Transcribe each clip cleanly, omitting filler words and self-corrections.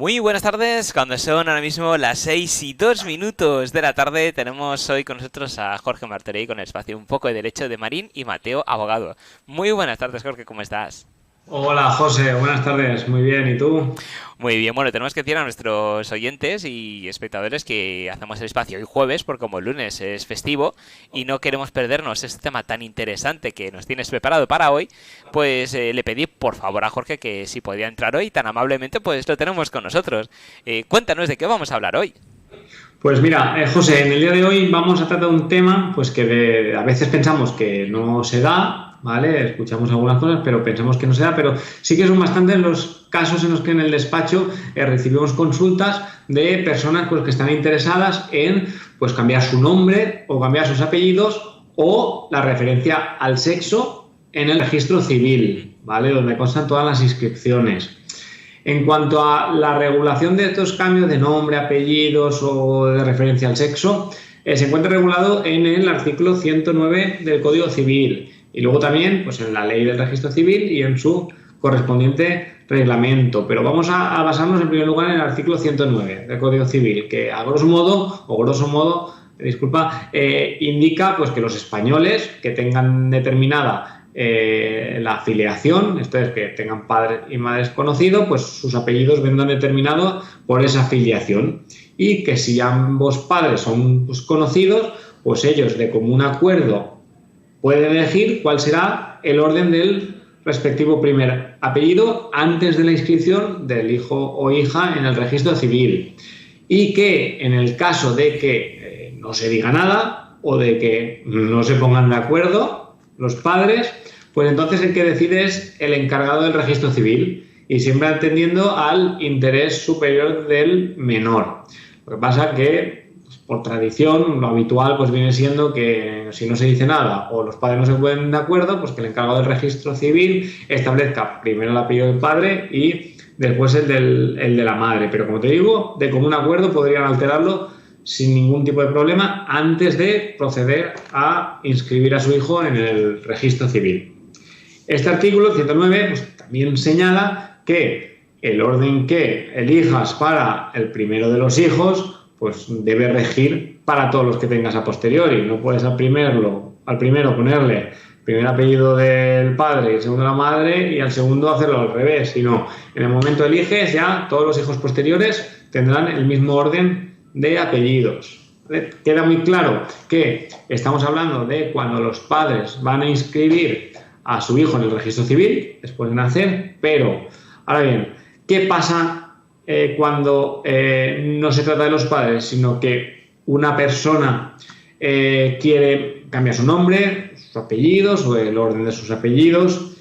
Muy buenas tardes, cuando son ahora mismo las 6:02 de la tarde, tenemos hoy con nosotros a Jorge Martorell con el espacio Un poco de Derecho de Marín y Mateo, abogado. Muy buenas tardes, Jorge, ¿cómo estás? Hola José, buenas tardes, muy bien, ¿y tú? Muy bien, bueno, tenemos que decir a nuestros oyentes y espectadores que hacemos el espacio hoy jueves, porque como el lunes es festivo y no queremos perdernos este tema tan interesante que nos tienes preparado para hoy, pues le pedí por favor a Jorge que si podía entrar hoy, tan amablemente, pues lo tenemos con nosotros. Cuéntanos de qué vamos a hablar hoy. Pues mira, José, en el día de hoy vamos a tratar un tema pues que a veces pensamos que no se da, ¿vale? Escuchamos algunas cosas, pero pensamos que no se da, pero sí que son bastantes los casos en los que en el despacho recibimos consultas de personas pues, que están interesadas en pues, cambiar su nombre o cambiar sus apellidos o la referencia al sexo en el registro civil, ¿vale? Donde constan todas las inscripciones. En cuanto a la regulación de estos cambios de nombre, apellidos o de referencia al sexo, se encuentra regulado en el artículo 109 del Código Civil y luego también pues, en la Ley del Registro Civil y en su correspondiente reglamento. Pero vamos a basarnos en primer lugar en el artículo 109 del Código Civil, que a grosso modo, indica pues, que los españoles que tengan determinada la afiliación, esto es que tengan padres y madres conocidos, pues sus apellidos vendrán determinados por esa afiliación y que si ambos padres son pues, conocidos, pues ellos de común acuerdo pueden elegir cuál será el orden del respectivo primer apellido antes de la inscripción del hijo o hija en el registro civil y que en el caso de que no se diga nada o de que no se pongan de acuerdo los padres, pues entonces el que decide es el encargado del registro civil y siempre atendiendo al interés superior del menor. Lo que pasa que, pues, por tradición, lo habitual pues viene siendo que si no se dice nada o los padres no se ponen de acuerdo, pues que el encargado del registro civil establezca primero el apellido del padre y después el de la madre. Pero como te digo, de común acuerdo podrían alterarlo sin ningún tipo de problema antes de proceder a inscribir a su hijo en el registro civil. Este artículo 109 pues, también señala que el orden que elijas para el primero de los hijos pues, debe regir para todos los que tengas a posteriori. No puedes al primero ponerle primer apellido del padre y el segundo de la madre y al segundo hacerlo al revés, sino en el momento eliges ya todos los hijos posteriores tendrán el mismo orden de apellidos. Queda muy claro que estamos hablando de cuando los padres van a inscribir a su hijo en el registro civil después de nacer, pero ahora bien, ¿qué pasa cuando no se trata de los padres, sino que una persona quiere cambiar su nombre, sus apellidos o el orden de sus apellidos?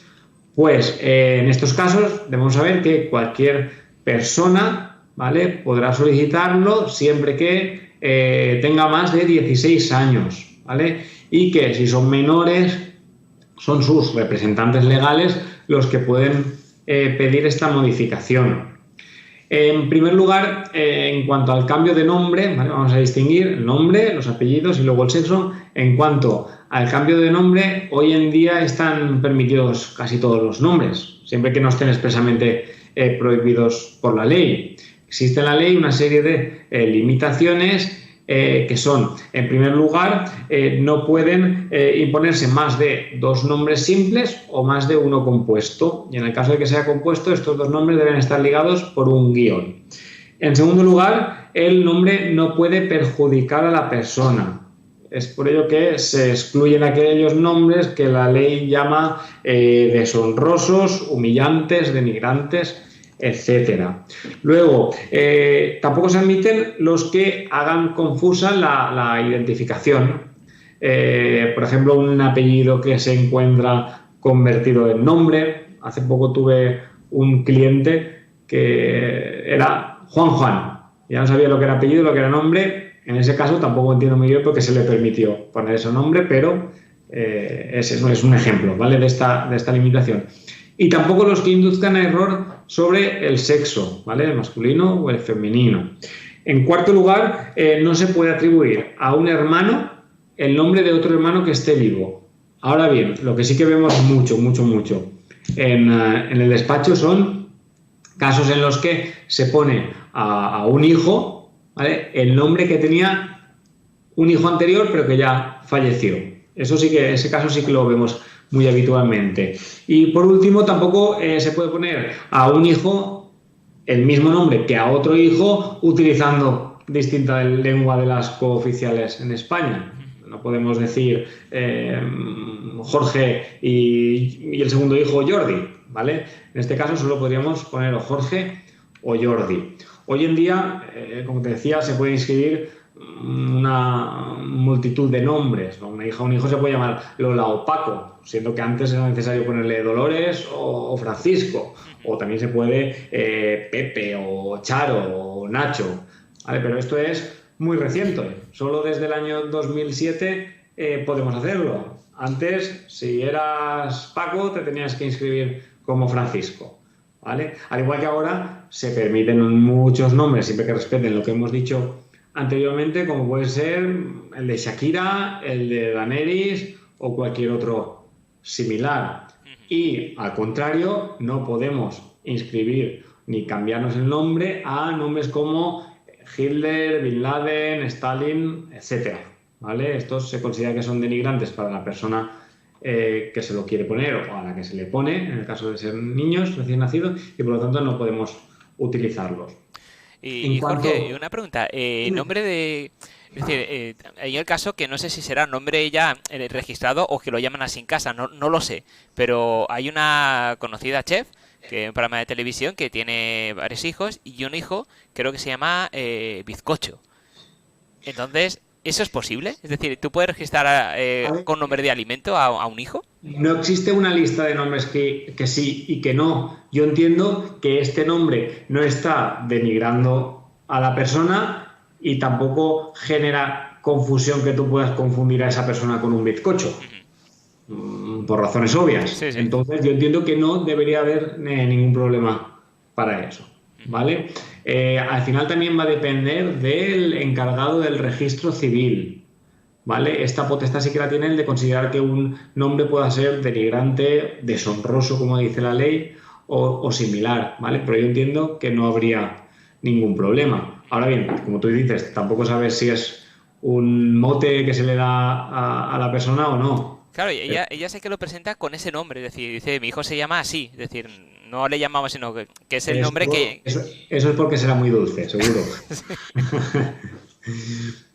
Pues en estos casos debemos saber que cualquier persona, ¿vale?, podrá solicitarlo siempre que tenga más de 16 años, ¿vale? Y que si son menores son sus representantes legales los que pueden pedir esta modificación. En primer lugar, en cuanto al cambio de nombre, ¿vale?, vamos a distinguir el nombre, los apellidos y luego el sexo. En cuanto al cambio de nombre, hoy en día están permitidos casi todos los nombres, siempre que no estén expresamente prohibidos por la ley. Existe en la ley una serie de limitaciones que son, en primer lugar, no pueden imponerse más de dos nombres simples o más de uno compuesto. Y en el caso de que sea compuesto, estos dos nombres deben estar ligados por un guión. En segundo lugar, el nombre no puede perjudicar a la persona. Es por ello que se excluyen aquellos nombres que la ley llama deshonrosos, humillantes, denigrantes, etcétera. Luego, tampoco se admiten los que hagan confusa la identificación. Por ejemplo, un apellido que se encuentra convertido en nombre. Hace poco tuve un cliente que era Juan. Ya no sabía lo que era apellido y lo que era nombre. En ese caso tampoco entiendo muy bien por qué se le permitió poner ese nombre, pero ese no es un ejemplo, ¿vale?, de esta limitación. Y tampoco los que induzcan a error sobre el sexo, ¿vale?, el masculino o el femenino. En cuarto lugar, no se puede atribuir a un hermano el nombre de otro hermano que esté vivo. Ahora bien, lo que sí que vemos mucho en el despacho son Casos en los que se pone a un hijo, ¿vale?, el nombre que tenía un hijo anterior pero que ya falleció. Ese caso sí que lo vemos muy habitualmente. Y por último, tampoco se puede poner a un hijo el mismo nombre que a otro hijo utilizando distinta lengua de las cooficiales en España. No podemos decir Jorge y el segundo hijo Jordi, ¿vale? En este caso solo podríamos poner o Jorge o Jordi. Hoy en día, como te decía, se puede inscribir una multitud de nombres, ¿no? Una hija o un hijo se puede llamar Lola o Paco, siendo que antes era necesario ponerle Dolores o Francisco, o también se puede Pepe o Charo o Nacho, ¿vale? Pero esto es muy reciente, solo desde el año 2007 podemos hacerlo. Antes, si eras Paco, te tenías que inscribir como Francisco, ¿vale? Al igual que ahora se permiten muchos nombres, siempre que respeten lo que hemos dicho anteriormente, como puede ser el de Shakira, el de Daenerys o cualquier otro similar. Y al contrario, no podemos inscribir ni cambiarnos el nombre a nombres como Hitler, Bin Laden, Stalin, etcétera, ¿vale? Estos se considera que son denigrantes para la persona que se lo quiere poner o a la que se le pone, en el caso de ser niños recién nacidos, y por lo tanto no podemos utilizarlos. Y Jorge, una pregunta. Nombre de... Es decir, hay el caso que no sé si será nombre ya registrado o que lo llaman así en casa, no lo sé. Pero hay una conocida chef, que es un programa de televisión, que tiene varios hijos y un hijo creo que se llama Bizcocho. Entonces, ¿eso es posible? Es decir, ¿tú puedes registrar con nombre de alimento a un hijo? No existe una lista de nombres que sí y que no. Yo entiendo que este nombre no está denigrando a la persona y tampoco genera confusión que tú puedas confundir a esa persona con un bizcocho. Por razones obvias. Sí. Entonces yo entiendo que no debería haber ningún problema para eso, ¿vale? Al final también va a depender del encargado del registro civil, ¿vale? Esta potestad sí que la tiene el de considerar que un nombre pueda ser denigrante, deshonroso, como dice la ley, o similar, ¿vale? Pero yo entiendo que no habría ningún problema. Ahora bien, como tú dices, tampoco sabes si es un mote que se le da a la persona o no. Claro, ella sé que lo presenta con ese nombre, es decir, dice, mi hijo se llama así, es decir, no le llamamos, sino que es el nombre que... Eso es porque será muy dulce, seguro.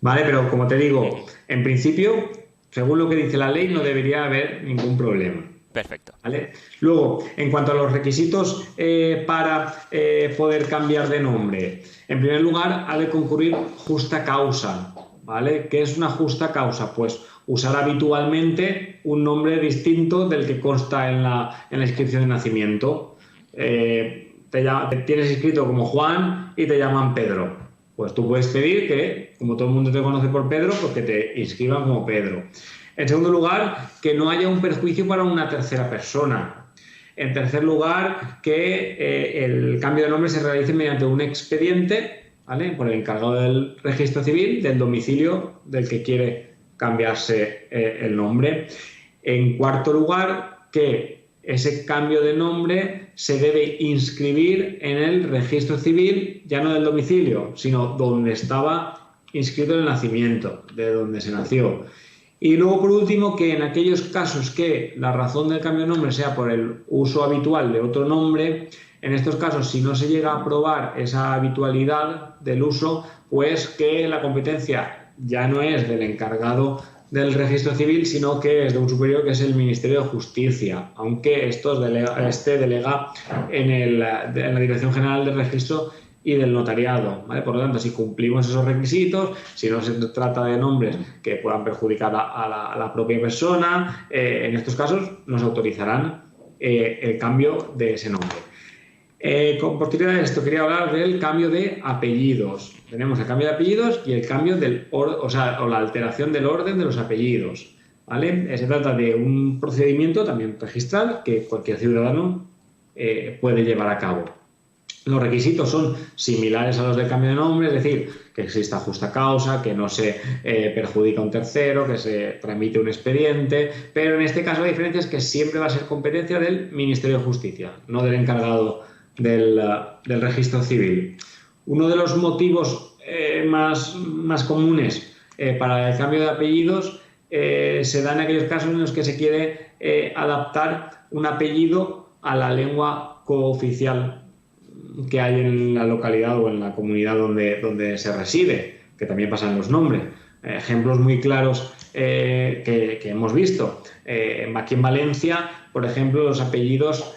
Vale, pero como te digo, en principio, según lo que dice la ley, no debería haber ningún problema. Perfecto. ¿Vale? Luego, en cuanto a los requisitos para poder cambiar de nombre, en primer lugar, ha de concurrir justa causa, ¿vale? ¿Qué es una justa causa? Pues usar habitualmente un nombre distinto del que consta en la inscripción de nacimiento. Te tienes inscrito como Juan y te llaman Pedro. Pues tú puedes pedir que, como todo el mundo te conoce por Pedro, pues que te inscriban como Pedro. En segundo lugar, que no haya un perjuicio para una tercera persona. En tercer lugar, que el cambio de nombre se realice mediante un expediente, ¿vale?, por el encargado del registro civil del domicilio del que quiere cambiarse el nombre. En cuarto lugar, que ese cambio de nombre se debe inscribir en el registro civil, ya no del domicilio, sino donde estaba inscrito el nacimiento, de donde se nació. Y luego, por último, que en aquellos casos que la razón del cambio de nombre sea por el uso habitual de otro nombre, en estos casos, si no se llega a probar esa habitualidad del uso, pues que la competencia ya no es del encargado del registro civil, sino que es de un superior, que es el Ministerio de Justicia, aunque esto delega en la Dirección General del Registro y del Notariado, ¿vale? Por lo tanto, si cumplimos esos requisitos, si no se trata de nombres que puedan perjudicar a la propia persona, en estos casos nos autorizarán el cambio de ese nombre. Con posterioridad a esto, quería hablar del cambio de apellidos. Tenemos el cambio de apellidos y el cambio o la alteración del orden de los apellidos, ¿vale? Se trata de un procedimiento también registral que cualquier ciudadano puede llevar a cabo. Los requisitos son similares a los del cambio de nombre, es decir, que exista justa causa, que no se perjudica a un tercero, que se tramite un expediente, pero en este caso la diferencia es que siempre va a ser competencia del Ministerio de Justicia, no del encargado del registro civil. Uno de los motivos más comunes para el cambio de apellidos se da en aquellos casos en los que se quiere adaptar un apellido a la lengua cooficial que hay en la localidad o en la comunidad donde se reside, que también pasan los nombres. Ejemplos muy claros que hemos visto. Aquí en Valencia, por ejemplo, los apellidos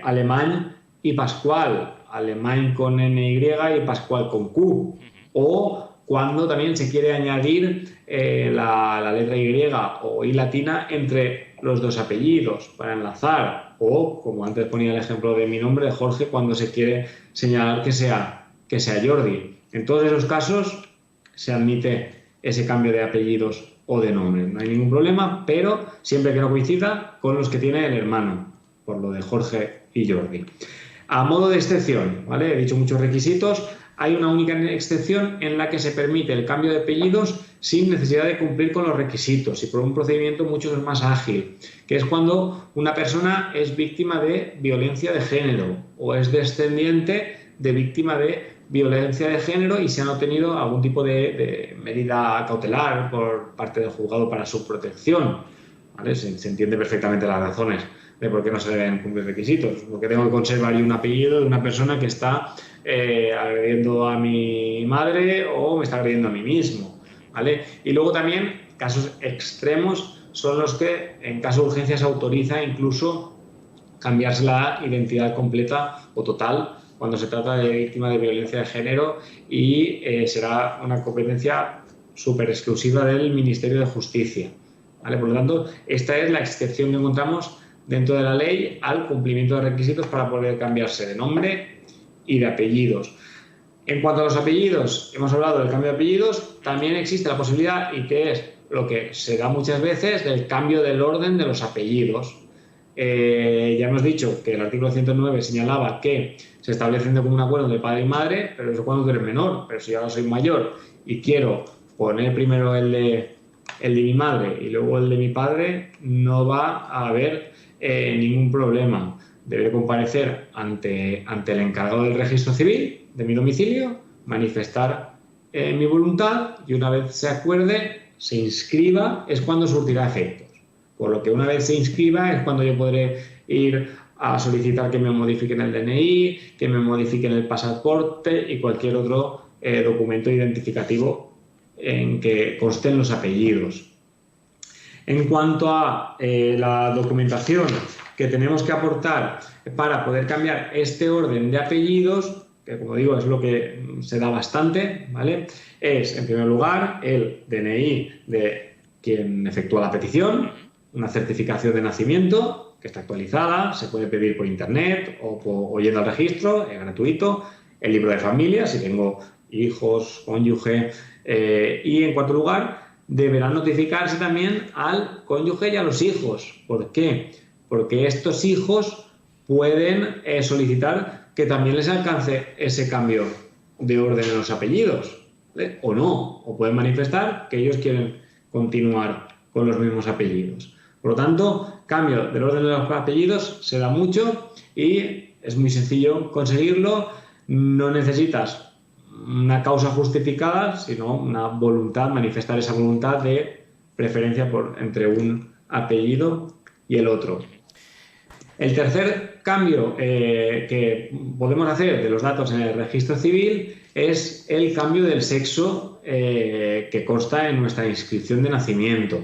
Alemán y Pascual, Alemán con NY y Pascual con Q. O cuando también se quiere añadir la letra Y o I latina entre los dos apellidos para enlazar, o como antes ponía el ejemplo de mi nombre, de Jorge, cuando se quiere señalar que sea Jordi. En todos esos casos se admite ese cambio de apellidos o de nombre, no hay ningún problema, pero siempre que no coincida con los que tiene el hermano, por lo de Jorge y Jordi. A modo de excepción, ¿vale? He dicho muchos requisitos. Hay una única excepción en la que se permite el cambio de apellidos sin necesidad de cumplir con los requisitos y por un procedimiento mucho más ágil, que es cuando una persona es víctima de violencia de género o es descendiente de víctima de violencia de género y se han obtenido algún tipo de medida cautelar por parte del juzgado para su protección, ¿vale? Se entiende perfectamente las razones de por qué no se deben cumplir requisitos, porque tengo que conservar un apellido de una persona que está agrediendo a mi madre o me está agrediendo a mí mismo, ¿vale? Y luego también casos extremos son los que en caso de urgencia se autoriza incluso cambiarse la identidad completa o total cuando se trata de víctima de violencia de género y será una competencia súper exclusiva del Ministerio de Justicia, ¿vale? Por lo tanto, esta es la excepción que encontramos dentro de la ley al cumplimiento de requisitos para poder cambiarse de nombre y de apellidos. En cuanto a los apellidos, hemos hablado del cambio de apellidos, también existe la posibilidad, y que es lo que se da muchas veces, del cambio del orden de los apellidos. Ya hemos dicho que el artículo 109 señalaba que se establecen de común acuerdo de padre y madre, pero eso cuando tú eres menor. Pero si yo ahora soy mayor y quiero poner primero el de mi madre y luego el de mi padre, no va a haber ningún problema. Deberé comparecer ante el encargado del registro civil de mi domicilio, manifestar mi voluntad y una vez se acuerde, se inscriba, es cuando surtirá efectos. Por lo que una vez se inscriba es cuando yo podré ir a solicitar que me modifiquen el DNI, que me modifiquen el pasaporte y cualquier otro documento identificativo en que consten los apellidos. En cuanto a la documentación que tenemos que aportar para poder cambiar este orden de apellidos, que como digo es lo que se da bastante, ¿vale? Es, en primer lugar, el DNI de quien efectúa la petición, una certificación de nacimiento que está actualizada, se puede pedir por internet o yendo al registro, es gratuito, el libro de familia, si tengo hijos, cónyuge, y en cuarto lugar, deberá notificarse también al cónyuge y a los hijos. ¿Por qué? Porque estos hijos pueden solicitar que también les alcance ese cambio de orden en los apellidos, ¿vale? O no, o pueden manifestar que ellos quieren continuar con los mismos apellidos. Por lo tanto, cambio del orden de los apellidos se da mucho y es muy sencillo conseguirlo. No necesitas una causa justificada, sino una voluntad, manifestar esa voluntad de preferencia entre un apellido y el otro. El tercer cambio que podemos hacer de los datos en el registro civil es el cambio del sexo que consta en nuestra inscripción de nacimiento.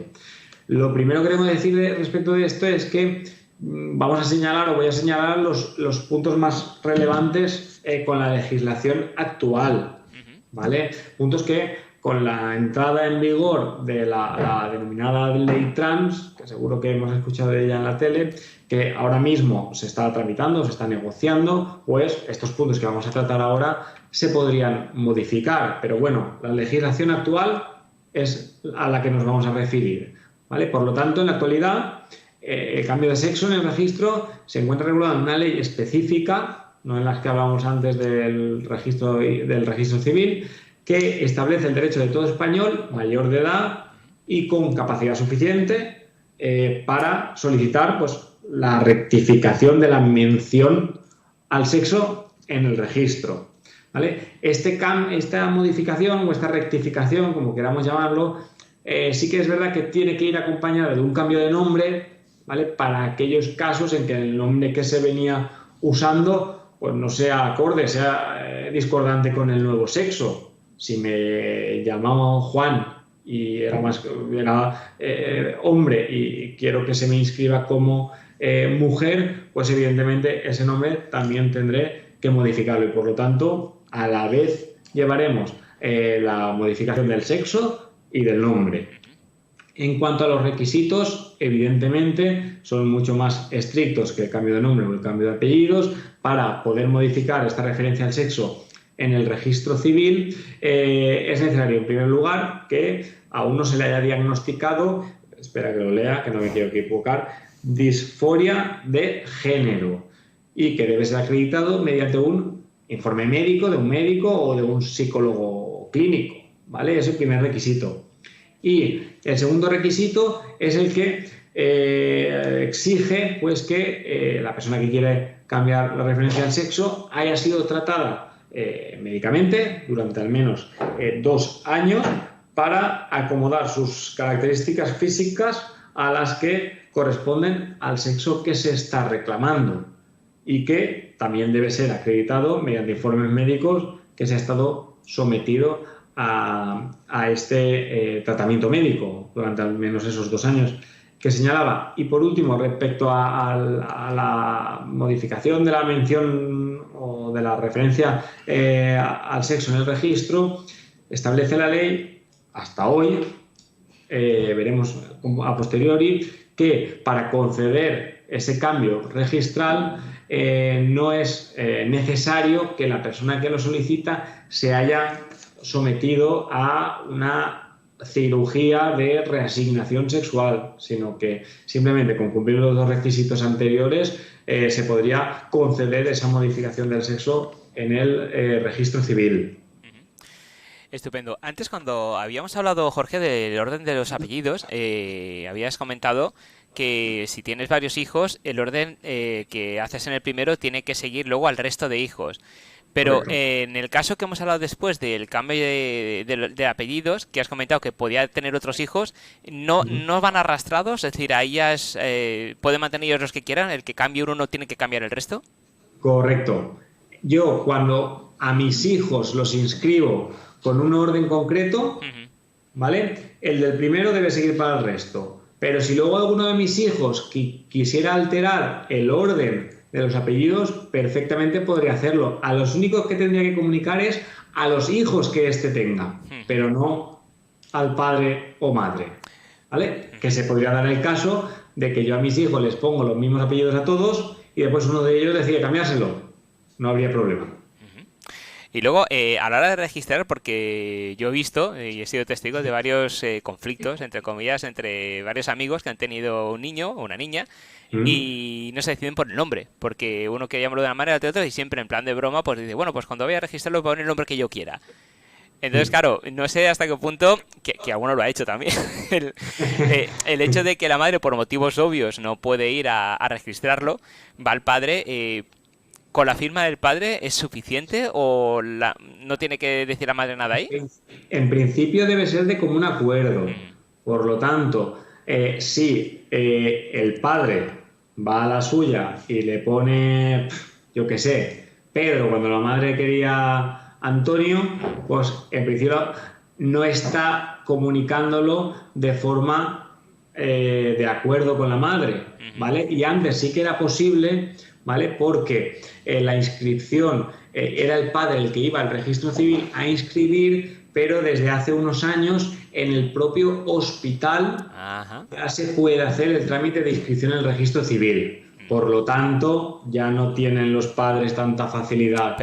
Lo primero que queremos decir respecto de esto es que voy a señalar los puntos más relevantes con la legislación actual, ¿vale? Puntos que con la entrada en vigor de la denominada ley trans, que seguro que hemos escuchado de ella en la tele, que ahora mismo se está tramitando, se está negociando, pues estos puntos que vamos a tratar ahora se podrían modificar. Pero bueno, la legislación actual es a la que nos vamos a referir, ¿vale? Por lo tanto, en la actualidad, el cambio de sexo en el registro se encuentra regulado en una ley específica, no en las que hablábamos antes del registro civil, que establece el derecho de todo español mayor de edad y con capacidad suficiente para solicitar pues, la rectificación de la mención al sexo en el registro, ¿vale? Esta modificación o esta rectificación, como queramos llamarlo, sí que es verdad que tiene que ir acompañada de un cambio de nombre, ¿vale? Para aquellos casos en que el nombre que se venía usando pues no sea acorde, sea discordante con el nuevo sexo. Si me llamaba Juan y era hombre y quiero que se me inscriba como mujer, pues evidentemente ese nombre también tendré que modificarlo y por lo tanto a la vez llevaremos la modificación del sexo y del nombre. En cuanto a los requisitos, evidentemente son mucho más estrictos que el cambio de nombre o el cambio de apellidos. Para poder modificar esta referencia al sexo en el registro civil es necesario, en primer lugar, que a uno se le haya diagnosticado, espera que lo lea, que no me quiero equivocar, disforia de género y que debe ser acreditado mediante un informe médico de un médico o de un psicólogo clínico, ¿vale? Es el primer requisito. Y el segundo requisito es el que exige pues, que la persona que quiere cambiar la referencia al sexo haya sido tratada médicamente durante al menos 2 años para acomodar sus características físicas a las que corresponden al sexo que se está reclamando y que también debe ser acreditado mediante informes médicos que se ha estado sometido a este tratamiento médico durante al menos esos 2 años que señalaba. Y por último, respecto a la modificación de la mención o de la referencia al sexo en el registro, establece la ley hasta hoy, veremos a posteriori, que para conceder ese cambio registral no es necesario que la persona que lo solicita se haya sometido a una cirugía de reasignación sexual, sino que simplemente con cumplir los 2 requisitos anteriores se podría conceder esa modificación del sexo en el registro civil. Estupendo. Antes, cuando habíamos hablado, Jorge, del orden de los apellidos, habías comentado que si tienes varios hijos, el orden que haces en el primero tiene que seguir luego al resto de hijos. Pero en el caso que hemos hablado después del cambio de apellidos, que has comentado que podía tener otros hijos, no van arrastrados, es decir, ahí ya pueden mantener ellos los que quieran, el que cambie uno no tiene que cambiar el resto. Correcto. Yo cuando a mis hijos los inscribo con un orden concreto, ¿vale? El del primero debe seguir para el resto. Pero si luego alguno de mis hijos quisiera alterar el orden de los apellidos, perfectamente podría hacerlo. A los únicos que tendría que comunicar es a los hijos que éste tenga, pero no al padre o madre, ¿vale? Que se podría dar el caso de que yo a mis hijos les pongo los mismos apellidos a todos y después uno de ellos decide cambiárselo. No habría problema. Y luego, a la hora de registrar, porque yo he visto y he sido testigo de varios conflictos, entre comillas, entre varios amigos que han tenido un niño o una niña y no se deciden por el nombre, porque uno quiere llamarlo de una manera, otro y siempre en plan de broma, pues dice, bueno, pues cuando voy a registrarlo voy a poner el nombre que yo quiera. Entonces, claro, no sé hasta qué punto, que alguno lo ha hecho también, el hecho de que la madre, por motivos obvios, no puede ir a registrarlo, va al padre... ¿Con la firma del padre es suficiente o no tiene que decir la madre nada ahí? En principio debe ser de común acuerdo. Por lo tanto, si el padre va a la suya y le pone, yo qué sé, Pedro, cuando la madre quería Antonio, pues en principio no está comunicándolo de forma de acuerdo con la madre, ¿vale? Y antes sí que era posible, ¿vale? Porque la inscripción era el padre el que iba al registro civil a inscribir, pero desde hace unos años en el propio hospital ya se puede hacer el trámite de inscripción en el registro civil. Por lo tanto, ya no tienen los padres tanta facilidad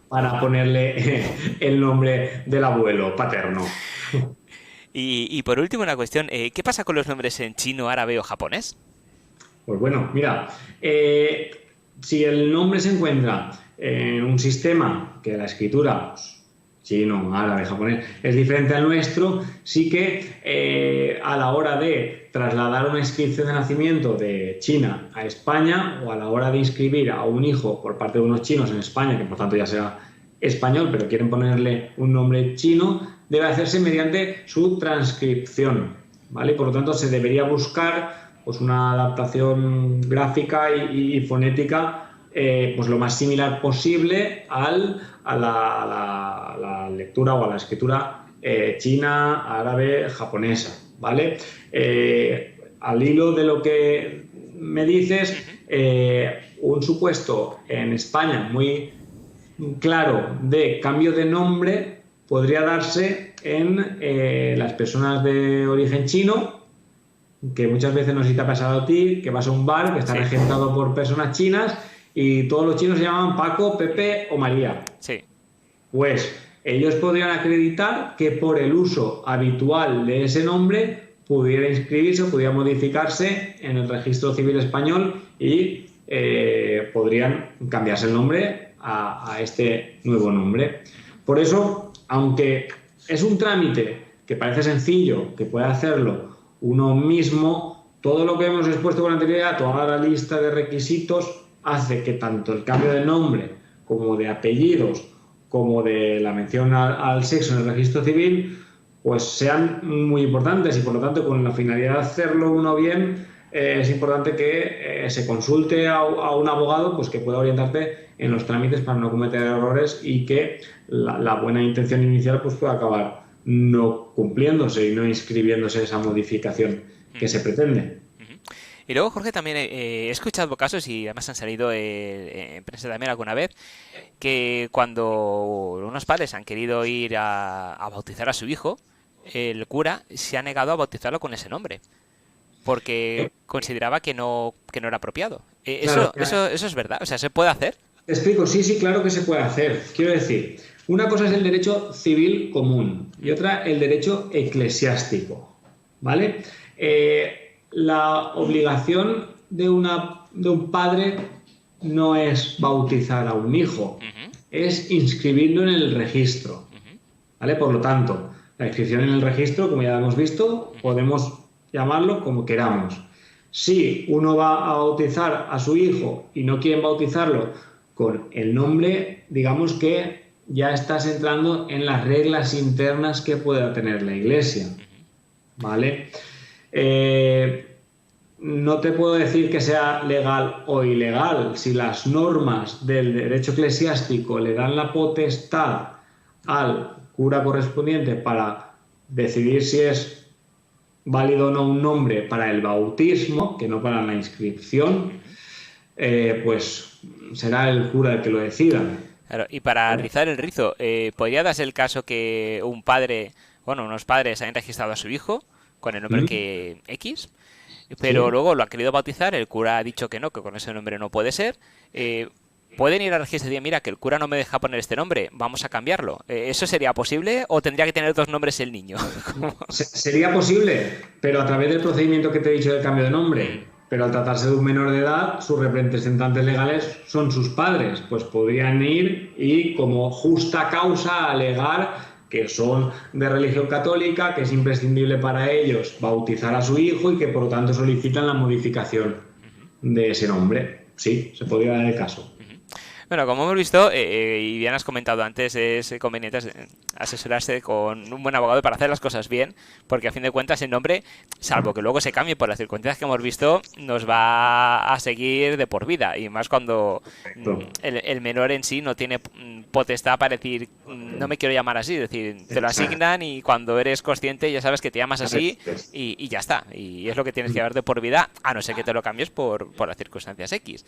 para ponerle el nombre del abuelo paterno. Y por último, una cuestión, ¿qué pasa con los nombres en chino, árabe o japonés? Pues bueno, mira, si el nombre se encuentra en un sistema que la escritura chino, árabe, japonés, es diferente al nuestro, sí que a la hora de trasladar una inscripción de nacimiento de China a España o a la hora de inscribir a un hijo por parte de unos chinos en España, que por tanto ya sea español, pero quieren ponerle un nombre chino, debe hacerse mediante su transcripción, ¿vale? Por lo tanto, se debería buscar pues, una adaptación gráfica y fonética pues lo más similar posible a la lectura o a la escritura china, árabe, japonesa, ¿vale? Al hilo de lo que me dices, un supuesto en España muy claro de cambio de nombre podría darse en las personas de origen chino, que muchas veces no sé si te ha pasado a ti, que vas a un bar que está regentado por personas chinas y todos los chinos se llaman Paco, Pepe o María. Sí. Pues ellos podrían acreditar que por el uso habitual de ese nombre pudiera inscribirse o pudiera modificarse en el registro civil español y podrían cambiarse el nombre a este nuevo nombre. Por eso, aunque es un trámite que parece sencillo, que puede hacerlo uno mismo, todo lo que hemos expuesto con anterioridad, toda la lista de requisitos, hace que tanto el cambio de nombre como de apellidos, como de la mención al sexo en el registro civil, pues sean muy importantes y por lo tanto con la finalidad de hacerlo uno bien, es importante que se consulte a un abogado pues que pueda orientarte en los trámites para no cometer errores y que la buena intención inicial pues pueda acabar no cumpliéndose y no inscribiéndose esa modificación que se pretende. Y luego, Jorge, también he escuchado casos, y además han salido en prensa también alguna vez, que cuando unos padres han querido ir a bautizar a su hijo, el cura se ha negado a bautizarlo con ese nombre, porque consideraba que no era apropiado. Claro, eso es verdad, o sea, ¿se puede hacer? Te explico, sí, claro que se puede hacer. Quiero decir, una cosa es el derecho civil común y otra el derecho eclesiástico, ¿vale? La obligación de un padre no es bautizar a un hijo, es inscribirlo en el registro, ¿vale? Por lo tanto, la inscripción en el registro, como ya hemos visto, podemos llamarlo como queramos. Si uno va a bautizar a su hijo y no quieren bautizarlo con el nombre, digamos que ya estás entrando en las reglas internas que pueda tener la Iglesia, ¿vale? No te puedo decir que sea legal o ilegal. Si las normas del derecho eclesiástico le dan la potestad al cura correspondiente para decidir si es válido o no un nombre para el bautismo, que no para la inscripción, pues será el cura el que lo decida. Claro, y para rizar el rizo, ¿podría darse el caso que unos padres hayan registrado a su hijo con el nombre que X, pero luego lo ha querido bautizar, el cura ha dicho que no, que con ese nombre no puede ser? ¿Pueden ir al registro y decir, mira, que el cura no me deja poner este nombre, vamos a cambiarlo? ¿Eso sería posible o tendría que tener dos nombres el niño? Sería posible, pero a través del procedimiento que te he dicho del cambio de nombre. Pero al tratarse de un menor de edad, sus representantes legales son sus padres, pues podrían ir y como justa causa alegar que son de religión católica, que es imprescindible para ellos bautizar a su hijo y que por lo tanto solicitan la modificación de ese nombre. Sí, se podría dar el caso. Bueno, como hemos visto, y bien has comentado antes, es conveniente asesorarse con un buen abogado para hacer las cosas bien, porque a fin de cuentas el nombre, salvo que luego se cambie por las circunstancias que hemos visto, nos va a seguir de por vida, y más cuando el menor en sí no tiene potestad para decir, no me quiero llamar así, es decir, te lo asignan y cuando eres consciente ya sabes que te llamas así y ya está, y es lo que tienes que llevar de por vida, a no ser que te lo cambies por las circunstancias X.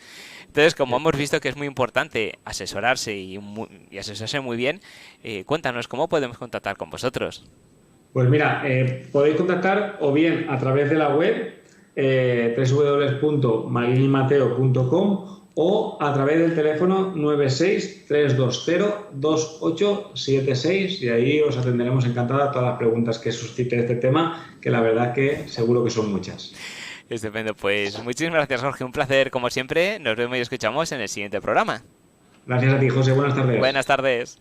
Entonces, como hemos visto que es muy importante asesorarse y asesorarse muy bien, cuéntanos, ¿cómo podemos contactar con vosotros? Pues mira, podéis contactar o bien a través de la web www.marilynmateo.com o a través del teléfono 96-320-2876 y ahí os atenderemos encantada a todas las preguntas que suscite este tema, que la verdad que seguro que son muchas. Estupendo, pues muchísimas gracias, Jorge, un placer como siempre, nos vemos y escuchamos en el siguiente programa. Gracias a ti, José, buenas tardes. Buenas tardes.